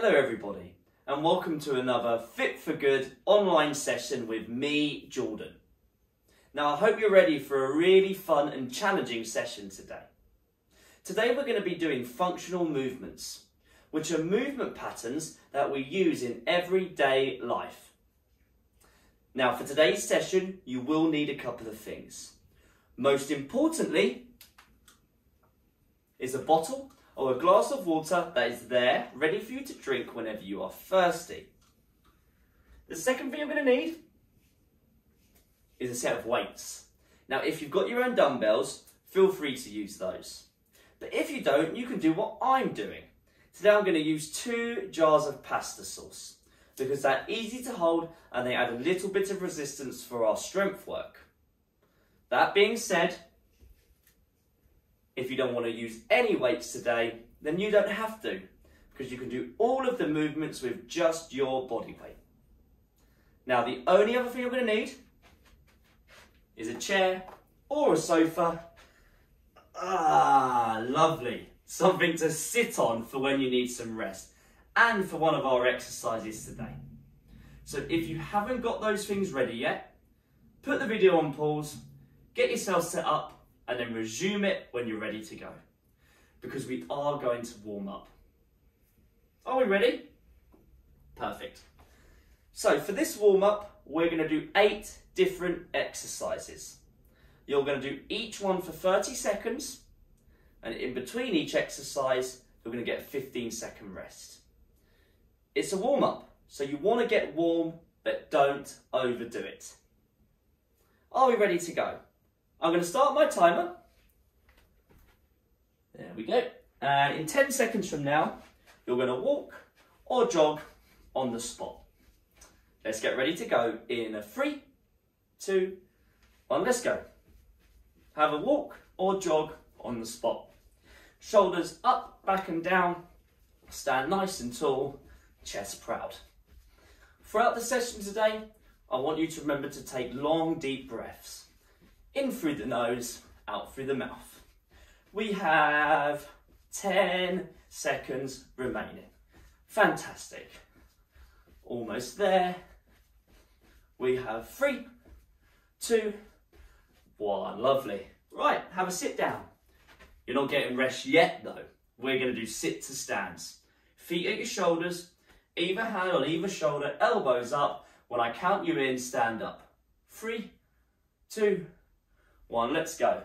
Hello everybody, and welcome to another Fit for Good online session with me, Jordan. Now I hope you're ready for a really fun and challenging session today. Today we're going to be doing functional movements, which are movement patterns that we use in everyday life. Now for today's session, you will need a couple of things. Most importantly is a bottle or a glass of water that is there, ready for you to drink whenever you are thirsty. The second thing you're going to need is a set of weights. Now, if you've got your own dumbbells, feel free to use those. But if you don't, you can do what I'm doing. Today I'm going to use 2 jars of pasta sauce because they're easy to hold and they add a little bit of resistance for our strength work. That being said, if you don't want to use any weights today, then you don't have to, because you can do all of the movements with just your body weight. Now, the only other thing you're going to need is a chair or a sofa. Ah, lovely. Something to sit on for when you need some rest and for one of our exercises today. So if you haven't got those things ready yet, put the video on pause, get yourself set up, and then resume it when you're ready to go, because we are going to warm up. Are we ready? Perfect. So for this warm up, we're going to do 8 different exercises. You're going to do each one for 30 seconds, and in between each exercise, you're going to get a 15-second rest. It's a warm up, so you want to get warm, but don't overdo it. Are we ready to go? I'm going to start my timer. There we go. In 10 seconds from now, you're going to walk or jog on the spot. Let's get ready to go in a 3, 2, 1, let's go. Have a walk or jog on the spot. Shoulders up, back and down. Stand nice and tall, chest proud. Throughout the session today, I want you to remember to take long, deep breaths. In through the nose, out through the mouth. We have 10 seconds remaining. Fantastic. Almost there. We have 3, 2, 1. Lovely. Right, have a sit down. You're not getting rest yet though. We're going to do sit to stands. Feet at your shoulders, either hand on either shoulder, elbows up. When I count you in, stand up. 3, 2, 1, let's go.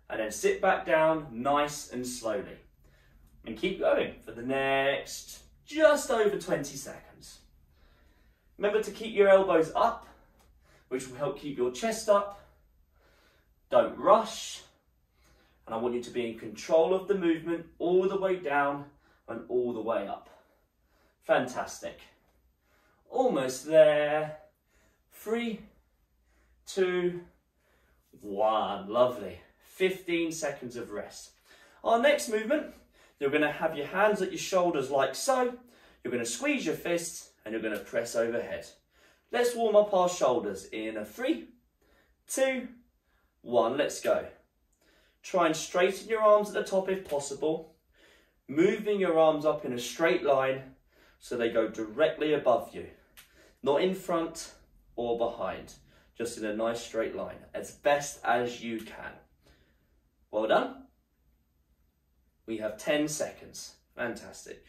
And then sit back down nice and slowly. And keep going for the next just over 20 seconds. Remember to keep your elbows up, which will help keep your chest up. Don't rush. And I want you to be in control of the movement all the way down and all the way up. Fantastic. Almost there. 3, 2, 1, lovely. 15 seconds of rest. Our next movement, you're going to have your hands at your shoulders like so. You're going to squeeze your fists and you're going to press overhead. Let's warm up our shoulders in a 3, 2, 1, let's go. Try and straighten your arms at the top if possible, moving your arms up in a straight line so they go directly above you, not in front or behind. Just in a nice straight line, as best as you can. Well done. We have 10 seconds. Fantastic.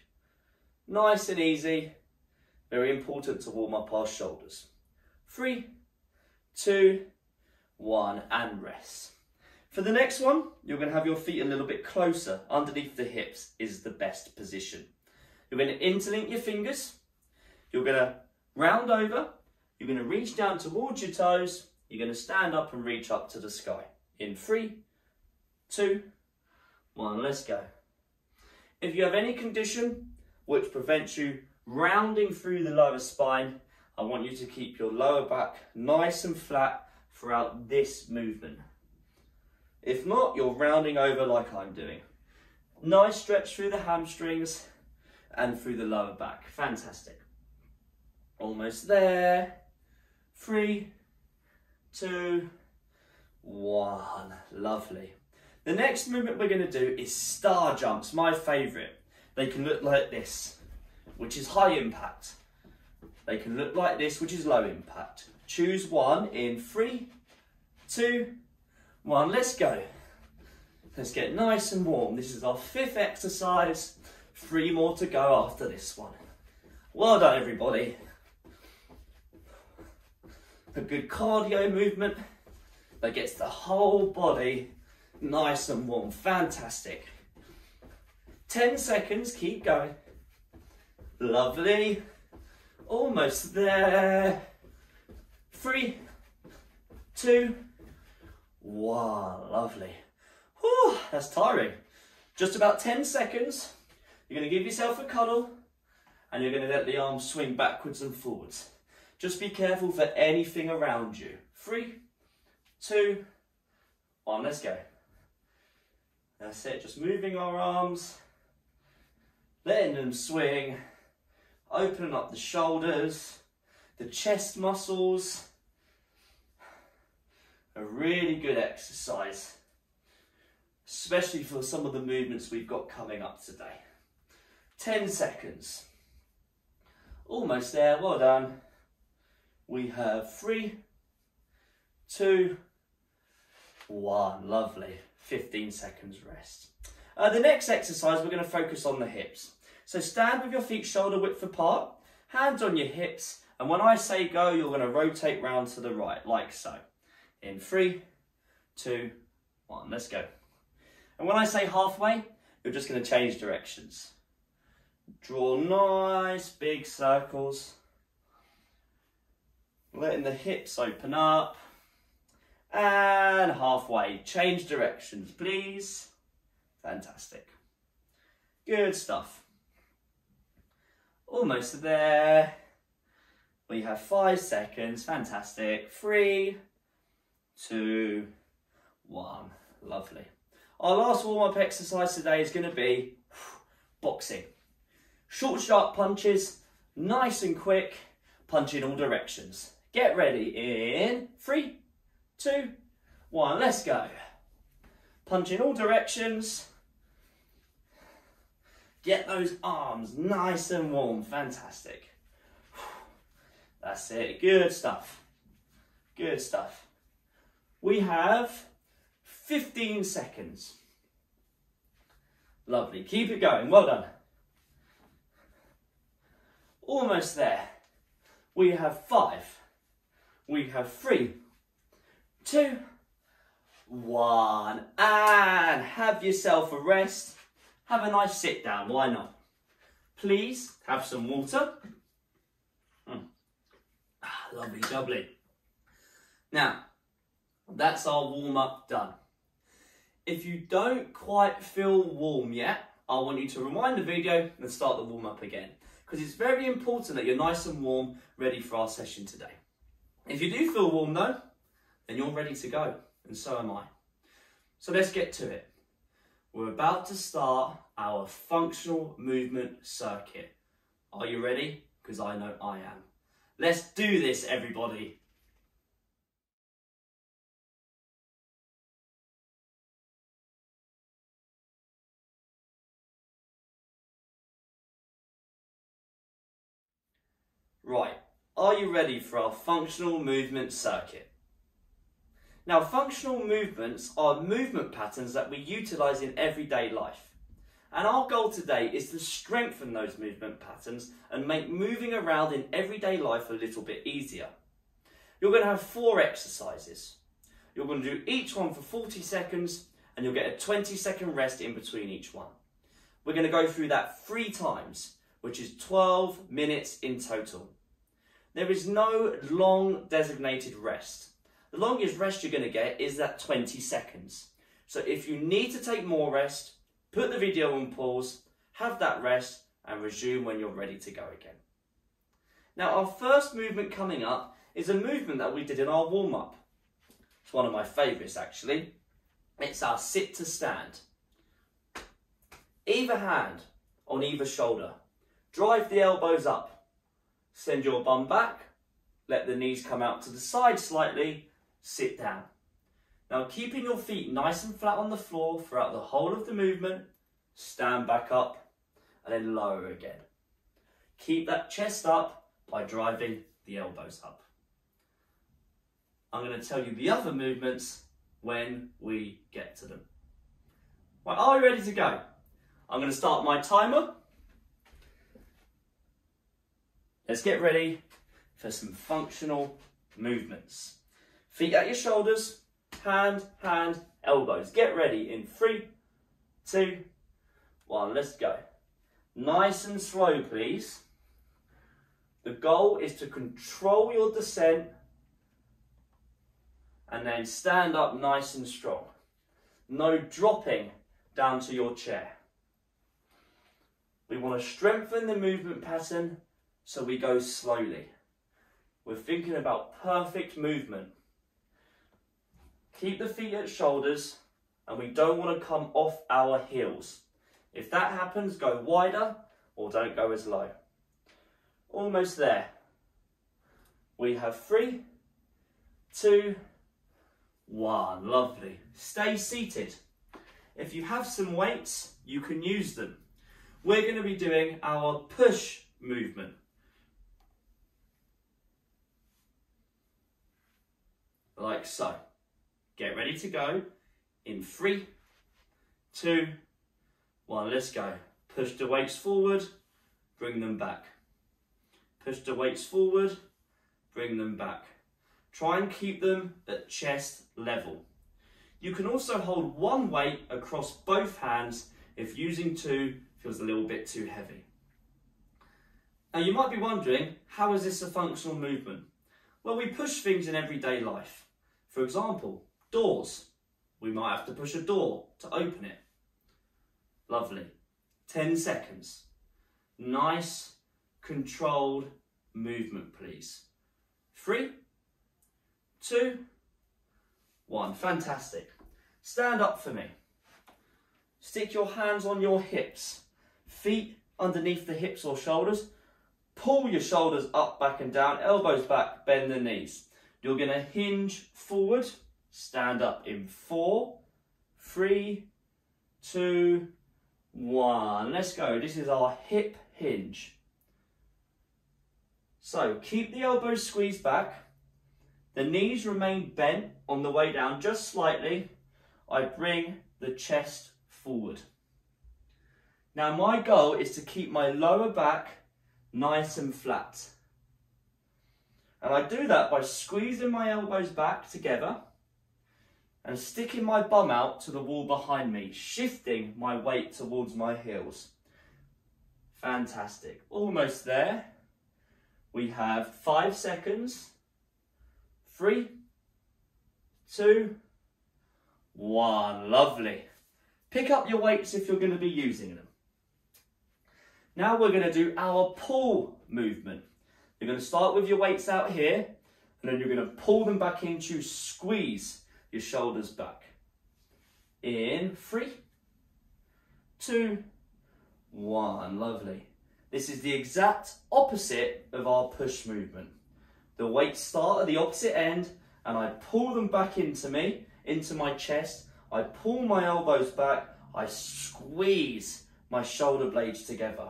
Nice and easy. Very important to warm up our shoulders. 3, 2, 1, and rest. For the next one, you're going to have your feet a little bit closer. Underneath the hips is the best position. You're going to interlink your fingers. You're going to round over. You're going to reach down towards your toes. You're going to stand up and reach up to the sky. In 3, 2, 1, let's go. If you have any condition which prevents you rounding through the lower spine, I want you to keep your lower back nice and flat throughout this movement. If not, you're rounding over like I'm doing. Nice stretch through the hamstrings and through the lower back. Fantastic. Almost there. 3, 2, 1. Lovely. The next movement we're going to do is star jumps, my favourite. They can look like this. which is high impact. They can look like this, which is low impact. Choose one in 3, 2, 1. Let's go. Let's get nice and warm. This is our 5th exercise. 3 more to go after this one. Well done, everybody. A good cardio movement that gets the whole body nice and warm. Fantastic. 10 seconds, keep going. Lovely. Almost there. 3, 2, 1. Lovely. Whew, that's tiring. Just about 10 seconds. You're going to give yourself a cuddle and you're going to let the arms swing backwards and forwards. Just be careful for anything around you. 3, 2, 1. Let's go. That's it. Just moving our arms, letting them swing, opening up the shoulders, the chest muscles. A really good exercise, especially for some of the movements we've got coming up today. 10 seconds. Almost there. Well done. We have 3, 2, 1. Lovely. 15 seconds rest. The next exercise, we're going to focus on the hips. So stand with your feet shoulder width apart, hands on your hips, and when I say go, you're going to rotate round to the right, like so. In 3, 2, 1. Let's go. And when I say halfway, you're just going to change directions. Draw nice big circles. Letting the hips open up. And halfway. Change directions, please. Fantastic. Good stuff. Almost there. We have 5 seconds. Fantastic. 3, 2, 1. Lovely. Our last warm-up exercise today is going to be boxing. Short, sharp punches, nice and quick, punch in all directions. Get ready in 3, 2, 1. Let's go. Punch in all directions. Get those arms nice and warm. Fantastic. That's it. Good stuff. Good stuff. We have 15 seconds. Lovely. Keep it going. Well done. Almost there. We have 5. We have 3, 2, 1. And have yourself a rest. Have a nice sit down. Why not? Please have some water. Lovely, lovely. Now, that's our warm-up done. If you don't quite feel warm yet, I want you to rewind the video and start the warm-up again, because it's very important that you're nice and warm, ready for our session today. If you do feel warm though, then you're ready to go, and so am I. So let's get to it. We're about to start our functional movement circuit. Are you ready? Because I know I am. Let's do this, everybody. Right, are you ready for our functional movement circuit? Now, functional movements are movement patterns that we utilise in everyday life. And our goal today is to strengthen those movement patterns and make moving around in everyday life a little bit easier. You're going to have 4 exercises. You're going to do each one for 40 seconds and you'll get a 20-second rest in between each one. We're going to go through that 3 times, which is 12 minutes in total. There is no long designated rest. The longest rest you're going to get is that 20 seconds. So if you need to take more rest, put the video on pause, have that rest, and resume when you're ready to go again. Now, our first movement coming up is a movement that we did in our warm-up. It's one of my favourites, actually. It's our sit to stand. Either hand on either shoulder. Drive the elbows up. Send your bum back. Let the knees come out to the side slightly. Sit down. Now, keeping your feet nice and flat on the floor throughout the whole of the movement, stand back up and then lower again. Keep that chest up by driving the elbows up. I'm going to tell you the other movements when we get to them. Right, are we ready to go? I'm going to start my timer. Let's get ready for some functional movements. Feet at your shoulders, hand, hand, elbows. Get ready in 3, 2, 1. Let's go. Nice and slow, please. The goal is to control your descent and then stand up nice and strong. No dropping down to your chair. We want to strengthen the movement pattern so we go slowly. We're thinking about perfect movement. Keep the feet at shoulders and we don't want to come off our heels. If that happens, go wider or don't go as low. Almost there. We have 3, 2, 1. Lovely. Stay seated. If you have some weights, you can use them. We're going to be doing our push movement. Like so. Get ready to go in 3, 2, 1. Let's go. Push the weights forward, bring them back. Push the weights forward, bring them back. Try and keep them at chest level. You can also hold one weight across both hands if using 2 feels a little bit too heavy. Now you might be wondering, how is this a functional movement? Well, we push things in everyday life. For example, doors. We might have to push a door to open it. Lovely. 10 seconds. Nice, controlled movement, please. 3, 2, 1. Fantastic. Stand up for me. Stick your hands on your hips. Feet underneath the hips or shoulders. Pull your shoulders up, back and down. Elbows back, bend the knees. You're going to hinge forward. Stand up in 4, 3, 2, 1. Let's go. This is our hip hinge. So keep the elbows squeezed back. The knees remain bent on the way down just slightly. I bring the chest forward. Now my goal is to keep my lower back nice and flat. And I do that by squeezing my elbows back together and sticking my bum out to the wall behind me, shifting my weight towards my heels. Fantastic. Almost there. We have 5 seconds. 3, 2, 1. Lovely. Pick up your weights if you're going to be using them. Now we're going to do our pull movement. You're going to start with your weights out here, and then you're going to pull them back in to squeeze your shoulders back. In 3, 2, 1. Lovely. This is the exact opposite of our push movement. The weights start at the opposite end, and I pull them back into me, into my chest. I pull my elbows back. I squeeze my shoulder blades together.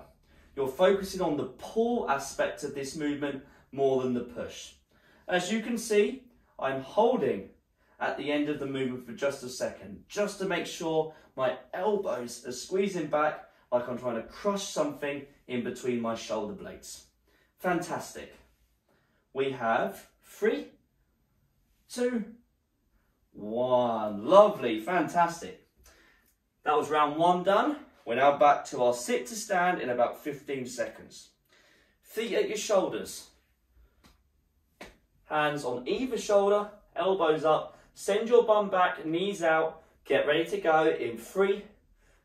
You're focusing on the pull aspect of this movement more than the push. As you can see, I'm holding at the end of the movement for just a second, just to make sure my elbows are squeezing back like I'm trying to crush something in between my shoulder blades. Fantastic. We have 3, 2, 1. Lovely, fantastic. That was round 1 done. We're now back to our sit to stand in about 15 seconds. Feet at your shoulders. Hands on either shoulder, elbows up. Send your bum back, knees out. Get ready to go in 3,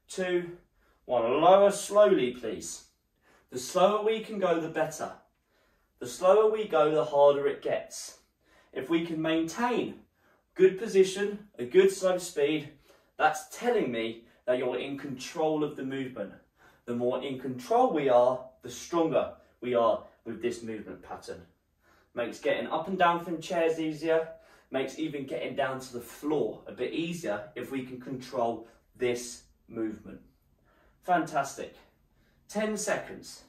2, 1. Lower slowly, please. The slower we can go, the better. The slower we go, the harder it gets. If we can maintain good position, a good slow speed, that's telling me that you're in control of the movement. The more in control we are, the stronger we are with this movement pattern. Makes getting up and down from chairs easier, makes even getting down to the floor a bit easier if we can control this movement. Fantastic. 10 seconds.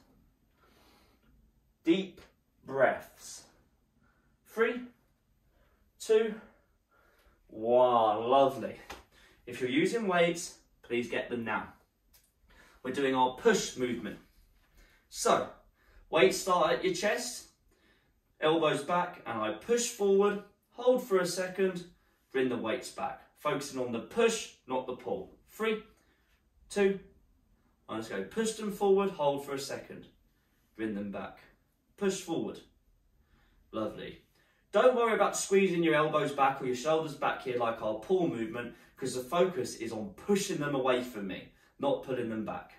deep breaths. 3, 2, 1. Lovely. If you're using weights, please get them now. We're doing our push movement. So, weights start at your chest, elbows back, and I push forward, hold for a second, bring the weights back. Focusing on the push, not the pull. 3, 2, 1. Let's go. Push them forward, hold for a second. Bring them back. Push forward. Lovely. Don't worry about squeezing your elbows back or your shoulders back here like our pull movement, because the focus is on pushing them away from me, not pulling them back.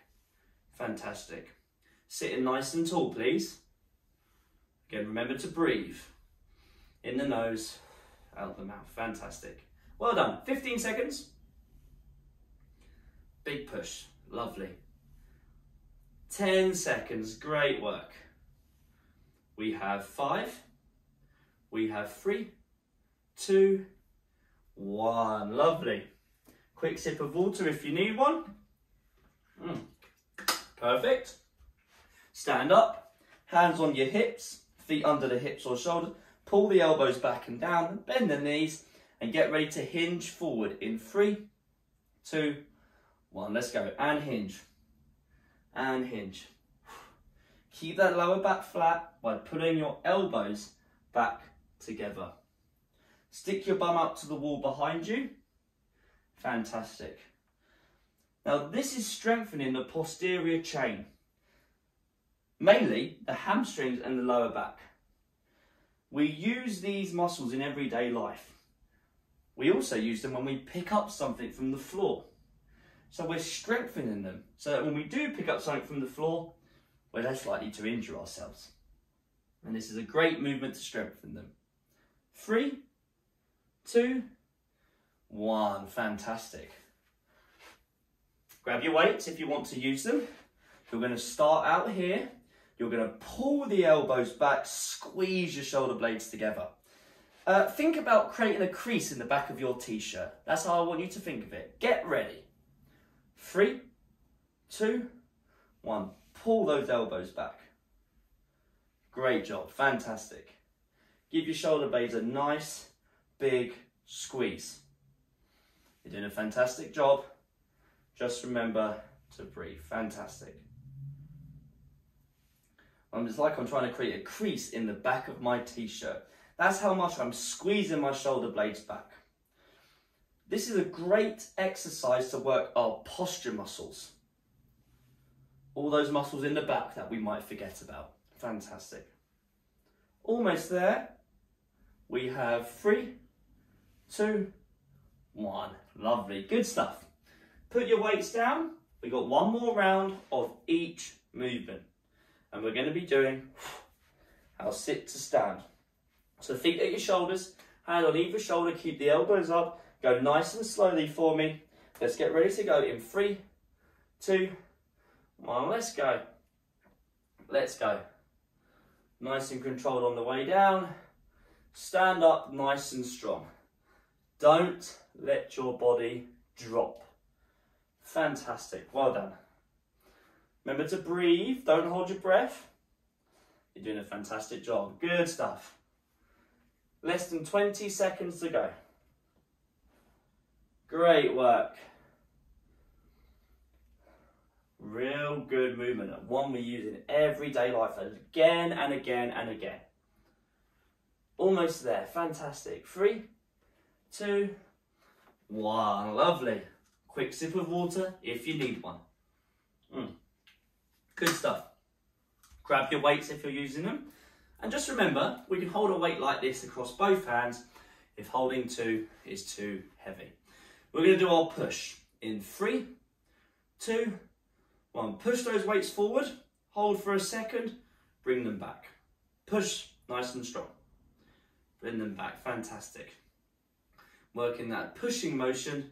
Fantastic. Sitting nice and tall, please. Again, remember to breathe. In the nose, out the mouth. Fantastic. Well done. 15 seconds. Big push. Lovely. 10 seconds. Great work. We have 5. We have 3, 2, 1. Lovely. Quick sip of water if you need one. Perfect. Stand up. Hands on your hips. Feet under the hips or shoulders. Pull the elbows back and down. Bend the knees. And get ready to hinge forward in 3, 2, 1. Let's go. And hinge. And hinge. Keep that lower back flat by pulling your elbows back together. Stick your bum up to the wall behind you. Fantastic. Now this is strengthening the posterior chain, mainly the hamstrings and the lower back. We use these muscles in everyday life. We also use them when we pick up something from the floor. So we're strengthening them so that when we do pick up something from the floor, we're less likely to injure ourselves. And this is a great movement to strengthen them. 3, 2, 1. Fantastic. Grab your weights if you want to use them. You're going to start out here. You're going to pull the elbows back, squeeze your shoulder blades together. Think about creating a crease in the back of your t-shirt. That's how I want you to think of it. Get ready. 3, 2, 1. Pull those elbows back. Great job. Fantastic. Give your shoulder blades a nice, big squeeze. You're doing a fantastic job. Just remember to breathe. Fantastic. It's like I'm trying to create a crease in the back of my t-shirt. That's how much I'm squeezing my shoulder blades back. This is a great exercise to work our posture muscles. All those muscles in the back that we might forget about. Fantastic. Almost there. We have 3, 2, 1. Lovely. Good stuff. Put your weights down. We've got one more round of each movement. And we're going to be doing our sit to stand. So feet at your shoulders, hand on either shoulder, keep the elbows up. Go nice and slowly for me. Let's get ready to go in 3, 2, 1. Let's go. Let's go. Nice and controlled on the way down. Stand up nice and strong. Don't let your body drop. Fantastic. Well done. Remember to breathe. Don't hold your breath. You're doing a fantastic job. Good stuff. Less than 20 seconds to go. Great work. Real good movement. One we use in everyday life again and again and again. Almost there. Fantastic. 3, 2, 1. Lovely. Quick sip of water if you need one. Good stuff. Grab your weights if you're using them. And just remember, we can hold a weight like this across both hands if holding 2 is too heavy. We're going to do our push in 3, 2, 1. Push those weights forward, hold for a second, bring them back. Push nice and strong. Bring them back. Fantastic. Working that pushing motion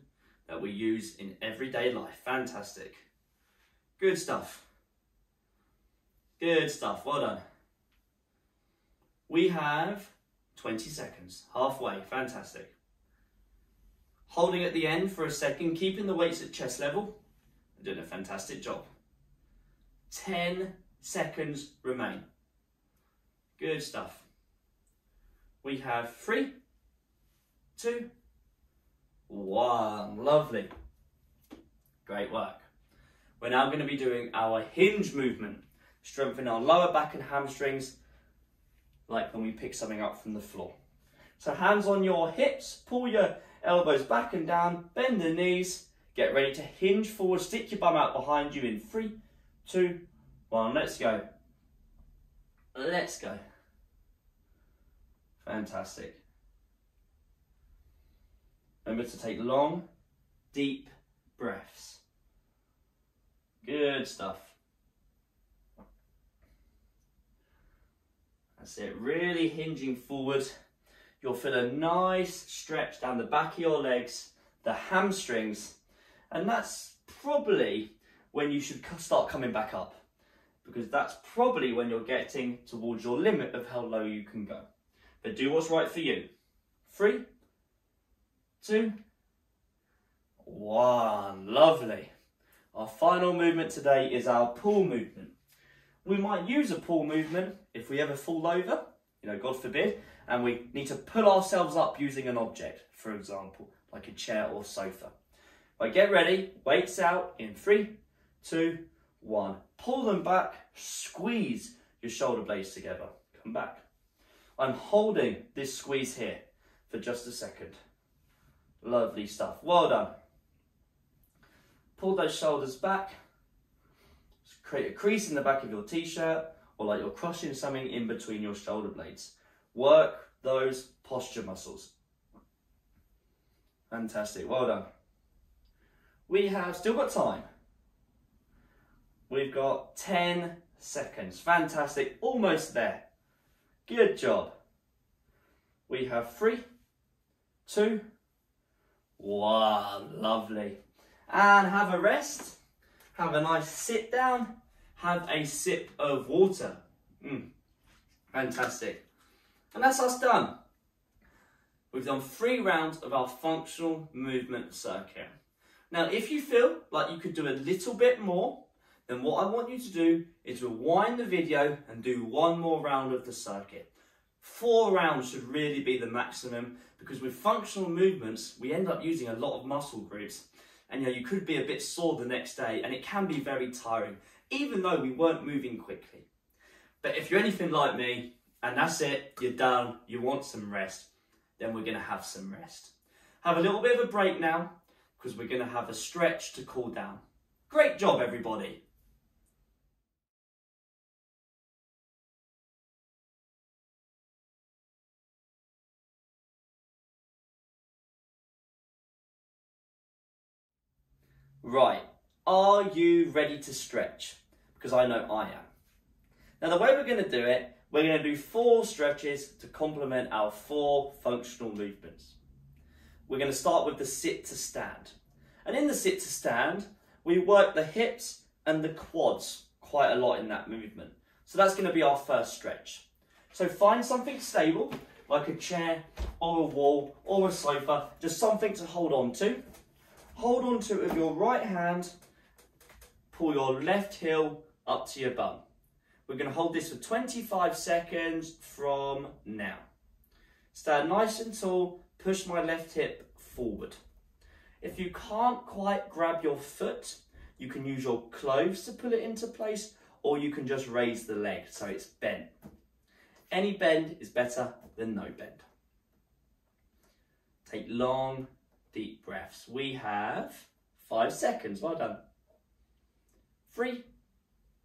that we use in everyday life. Fantastic. Good stuff. Good stuff. Well done. We have 20 seconds. Halfway. Fantastic. Holding at the end for a second, keeping the weights at chest level. You're doing a fantastic job. 10 seconds remain. Good stuff. We have 3, 2, 1. Lovely. Great work. We're now going to be doing our hinge movement. Strengthen our lower back and hamstrings, like when we pick something up from the floor. So hands on your hips, pull your elbows back and down, bend the knees, get ready to hinge forward, stick your bum out behind you in 3, 2, 1. Let's go. Let's go. Fantastic. Remember to take long, deep breaths. Good stuff. That's it, really hinging forward. You'll feel a nice stretch down the back of your legs, the hamstrings, and that's probably when you should start coming back up, because that's probably when you're getting towards your limit of how low you can go. But do what's right for you. 3, 2, 1. Lovely. Our final movement today is our pull movement. We might use a pull movement if we ever fall over, God forbid, and we need to pull ourselves up using an object, for example, like a chair or sofa. But get ready, weights out in 3, 2, 1. Pull them back, squeeze your shoulder blades together. Come back. I'm holding this squeeze here for just a second. Lovely stuff. Well done. Pull those shoulders back. Create a crease in the back of your t-shirt, or like you're crushing something in between your shoulder blades. Work those posture muscles. Fantastic. Well done. We have still got time. We've got 10 seconds. Fantastic. Almost there. Good job. We have 3, 2, 1. Lovely. And have a rest. Have a nice sit down. Have a sip of water. Fantastic. And that's us done. We've done 3 rounds of our functional movement circuit. Now, if you feel like you could do a little bit more, then what I want you to do is rewind the video and do 1 more round of the circuit. 4 rounds should really be the maximum, because with functional movements, we end up using a lot of muscle groups. And you could be a bit sore the next day, and it can be very tiring, even though we weren't moving quickly. But if you're anything like me, and that's it, you're done, you want some rest, then we're going to have some rest. Have a little bit of a break now, because we're going to have a stretch to cool down. Great job, everybody. Right, are you ready to stretch? Because I know I am. Now the way we're going to do it, we're going to do 4 stretches to complement our 4 functional movements. We're going to start with the sit to stand. And in the sit to stand, we work the hips and the quads quite a lot in that movement. So that's going to be our first stretch. So find something stable, like a chair or a wall or a sofa, just something to hold on to. Hold on to it with your right hand, pull your left heel up to your bum. We're going to hold this for 25 seconds from now. Stand nice and tall, push my left hip forward. If you can't quite grab your foot, you can use your clothes to pull it into place, or you can just raise the leg so it's bent. Any bend is better than no bend. Take long, deep breaths. We have 5 seconds. Well done. 3,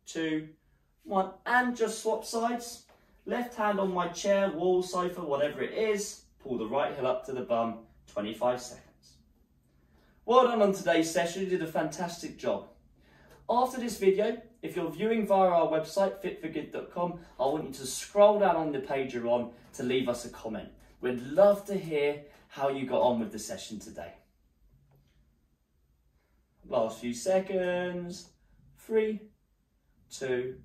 2, 1. And just swap sides. Left hand on my chair, wall, sofa, whatever it is. Pull the right heel up to the bum. 25 seconds. Well done on today's session. You did a fantastic job. After this video, if you're viewing via our website, fitforgood.com, I want you to scroll down on the page you're on to leave us a comment. We'd love to hear how you got on with the session today. Last few seconds. 3, 2,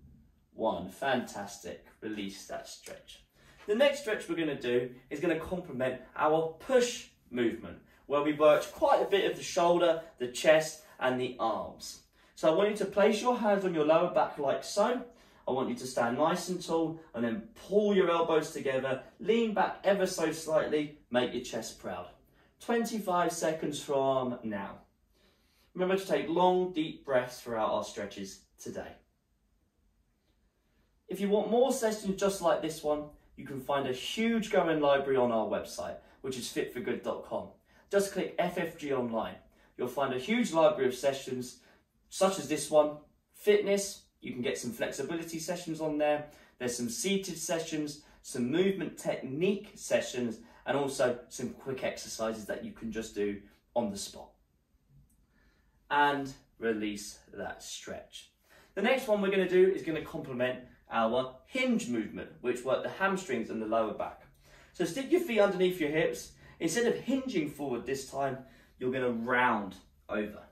1. Fantastic. Release that stretch. The next stretch we're going to do is going to complement our push movement, where we worked quite a bit of the shoulder, the chest and the arms. So I want you to place your hands on your lower back like so. I want you to stand nice and tall and then pull your elbows together, lean back ever so slightly, make your chest proud. 25 seconds from now. Remember to take long, deep breaths throughout our stretches today. If you want more sessions just like this one, you can find a huge going library on our website, which is fitforgood.com. Just click FFG online. You'll find a huge library of sessions, such as this one. Fitness, you can get some flexibility sessions on there. There's some seated sessions, some movement technique sessions, and also some quick exercises that you can just do on the spot. And release that stretch. The next one we're going to do is going to complement our hinge movement, which work the hamstrings and the lower back. So stick your feet underneath your hips. Instead of hinging forward this time, you're going to round over,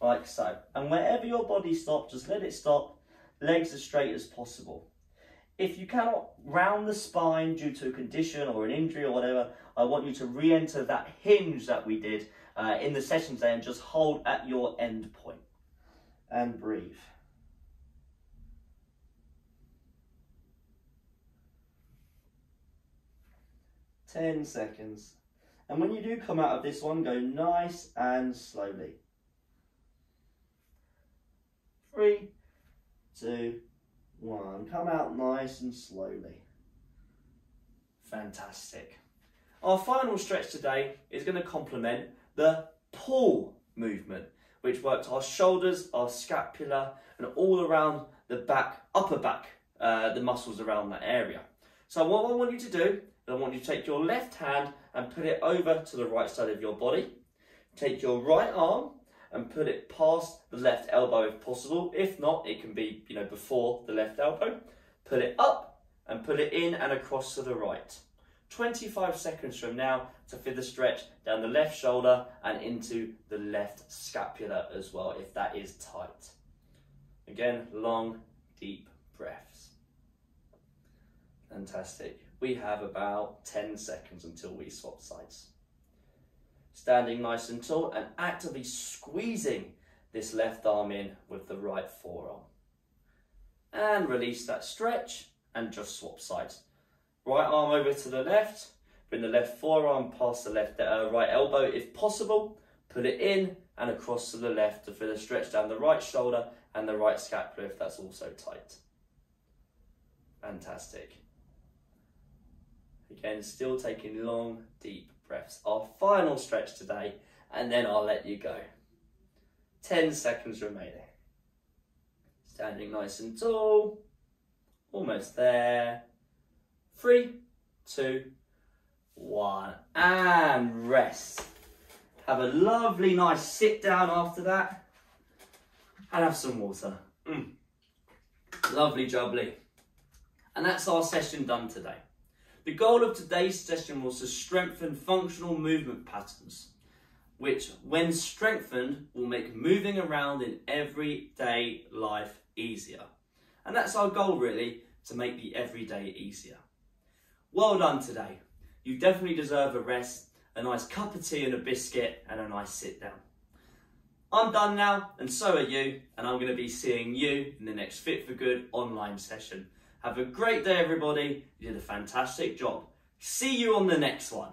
like so. And wherever your body stops, just let it stop, legs as straight as possible. If you cannot round the spine due to a condition or an injury or whatever, I want you to re-enter that hinge that we did in the session today and just hold at your end point. And breathe. Ten seconds. And when you do come out of this one, go nice and slowly. 3, 2, 1. Come out nice and slowly. Fantastic. Our final stretch today is going to complement the pull movement, which works our shoulders, our scapula, and all around the back, upper back, the muscles around that area. So what I want you to do, I want you to take your left hand and put it over to the right side of your body. Take your right arm and put it past the left elbow if possible. If not, it can be, before the left elbow. Put it up and put it in and across to the right. 25 seconds from now to feel the stretch down the left shoulder and into the left scapula as well, if that is tight. Again, long, deep breaths. Fantastic. We have about 10 seconds until we swap sides. Standing nice and tall and actively squeezing this left arm in with the right forearm. And release that stretch and just swap sides. Right arm over to the left, bring the left forearm past the left right elbow if possible. Put it in and across to the left to feel a stretch down the right shoulder and the right scapula if that's also tight. Fantastic. Again, still taking long, deep breaths. Our final stretch today, and then I'll let you go. 10 seconds remaining. Standing nice and tall. Almost there. 3, 2, 1. And rest. Have a lovely, nice sit down after that. And have some water. Lovely jubbly. And that's our session done today. The goal of today's session was to strengthen functional movement patterns, which, when strengthened, will make moving around in everyday life easier. And that's our goal, really, to make the everyday easier. Well done today. You definitely deserve a rest, a nice cup of tea and a biscuit, and a nice sit down. I'm done now, and so are you, and I'm going to be seeing you in the next Fit for Good online session. Have a great day, everybody. You did a fantastic job. See you on the next one.